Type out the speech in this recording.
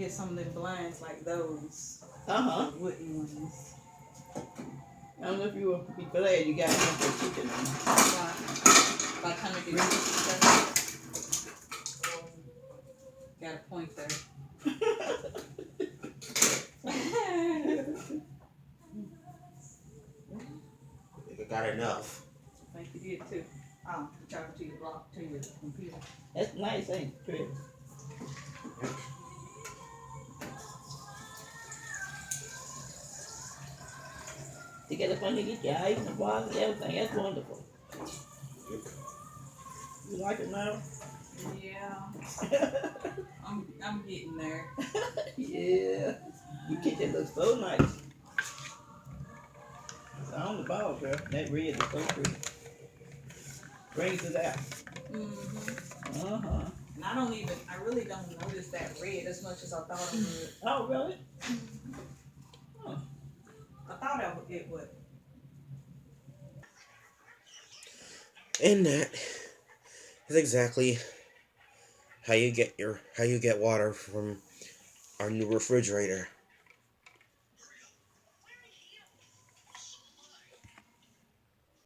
get some of the blinds like those. Uh-huh. The wooden ones. I don't know if you will be glad you got something chicken in them. By the time I get stuff, got a point there. I think I got enough. I think you did too. Oh, charge to your block, to your computer. That's nice, ain't it, Trey? To get up under, get your ice and water and everything. That's wonderful. You like it now? Yeah, I'm getting there. Yeah. Your kitchen looks so nice. It's on the ball, girl. That red is so pretty. Brings it out. Mm-hmm. Uh-huh. And I really don't notice that red as much as I thought it would. Oh, really? Huh. I thought it would. And that is exactly how you get water from our new refrigerator.